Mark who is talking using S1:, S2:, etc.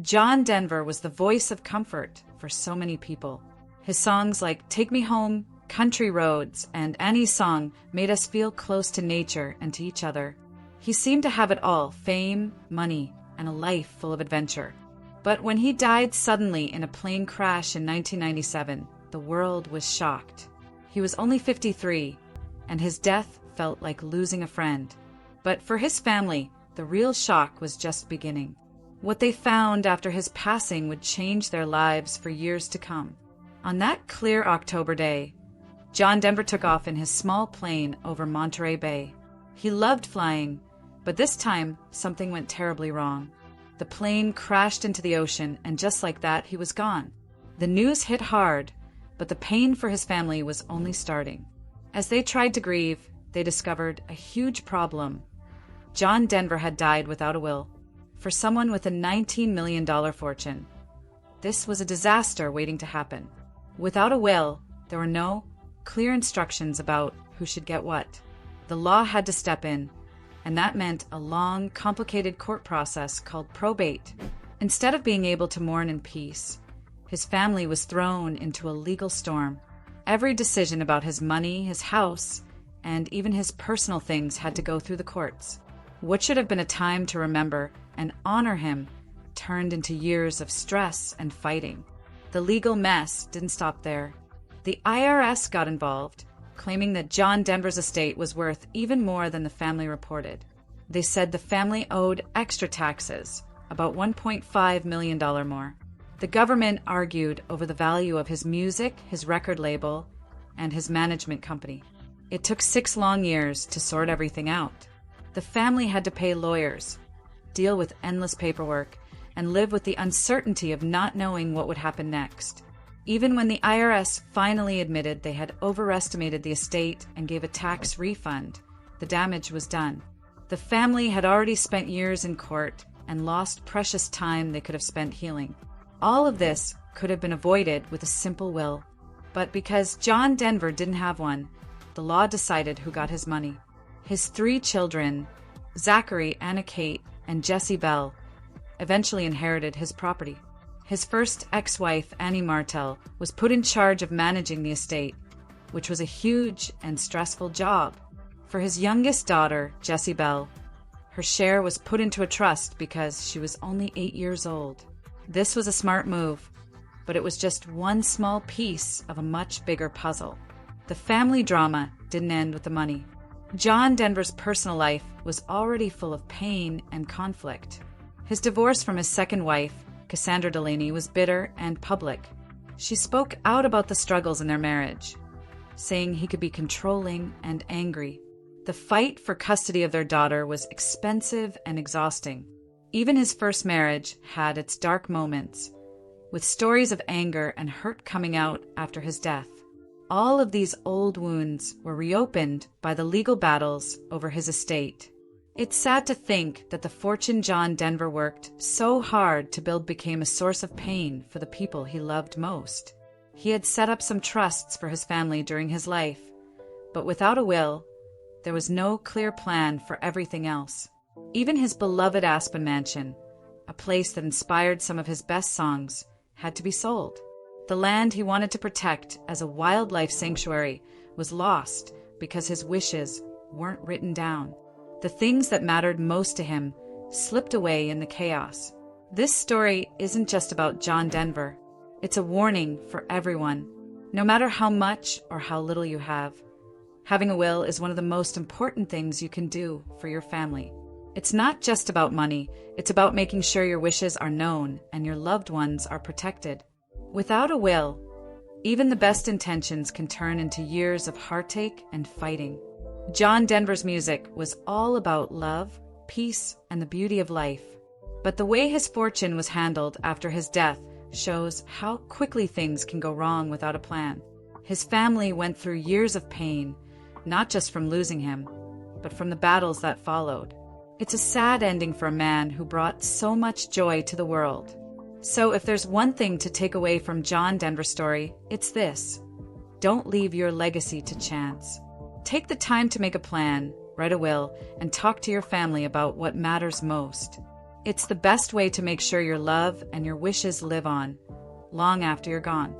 S1: John Denver was the voice of comfort for so many people. His songs like Take Me Home, Country Roads, and Annie's Song made us feel close to nature and to each other. He seemed to have it all: fame, money, and a life full of adventure. But when he died suddenly in a plane crash in 1997, the world was shocked. He was only 53, and his death felt like losing a friend. But for his family, the real shock was just beginning. What they found after his passing would change their lives for years to come. On that clear October day, John Denver took off in his small plane over Monterey Bay. He loved flying, but this time something went terribly wrong. The plane crashed into the ocean, and just like that, he was gone. The news hit hard, but the pain for his family was only starting. As they tried to grieve, they discovered a huge problem. John Denver had died without a will. For someone with a $19 million fortune, this was a disaster waiting to happen. Without a will, there were no clear instructions about who should get what. The law had to step in, and that meant a long, complicated court process called probate. Instead of being able to mourn in peace, his family was thrown into a legal storm. Every decision about his money, his house, and even his personal things had to go through the courts. What should have been a time to remember and honor him turned into years of stress and fighting. The legal mess didn't stop there. The IRS got involved, claiming that John Denver's estate was worth even more than the family reported. They said the family owed extra taxes, about $1.5 million more. The government argued over the value of his music, his record label, and his management company. It took 6 long years to sort everything out. The family had to pay lawyers, deal with endless paperwork, and live with the uncertainty of not knowing what would happen next. Even when the IRS finally admitted they had overestimated the estate and gave a tax refund, the damage was done. The family had already spent years in court and lost precious time they could have spent healing. All of this could have been avoided with a simple will. But because John Denver didn't have one, the law decided who got his money. His 3 children, Zachary, Anna Kate, and Jessie Bell, eventually inherited his property. His first ex-wife, Annie Martel, was put in charge of managing the estate, which was a huge and stressful job. For his youngest daughter, Jessie Bell, her share was put into a trust because she was only 8 years old. This was a smart move, but it was just one small piece of a much bigger puzzle. The family drama didn't end with the money. John Denver's personal life was already full of pain and conflict. His divorce from his second wife, Cassandra Delaney, was bitter and public. She spoke out about the struggles in their marriage, saying he could be controlling and angry. The fight for custody of their daughter was expensive and exhausting. Even his first marriage had its dark moments, with stories of anger and hurt coming out after his death. All of these old wounds were reopened by the legal battles over his estate. It's sad to think that the fortune John Denver worked so hard to build became a source of pain for the people he loved most. He had set up some trusts for his family during his life, but without a will, there was no clear plan for everything else. Even his beloved Aspen Mansion, a place that inspired some of his best songs, had to be sold. The land he wanted to protect as a wildlife sanctuary was lost because his wishes weren't written down. The things that mattered most to him slipped away in the chaos. This story isn't just about John Denver. It's a warning for everyone. No matter how much or how little you have, having a will is one of the most important things you can do for your family. It's not just about money. It's about making sure your wishes are known and your loved ones are protected. Without a will, even the best intentions can turn into years of heartache and fighting. John Denver's music was all about love, peace, and the beauty of life. But the way his fortune was handled after his death shows how quickly things can go wrong without a plan. His family went through years of pain, not just from losing him, but from the battles that followed. It's a sad ending for a man who brought so much joy to the world. So if there's one thing to take away from John Denver's story, it's this: don't leave your legacy to chance. Take the time to make a plan, write a will, and talk to your family about what matters most. It's the best way to make sure your love and your wishes live on, long after you're gone.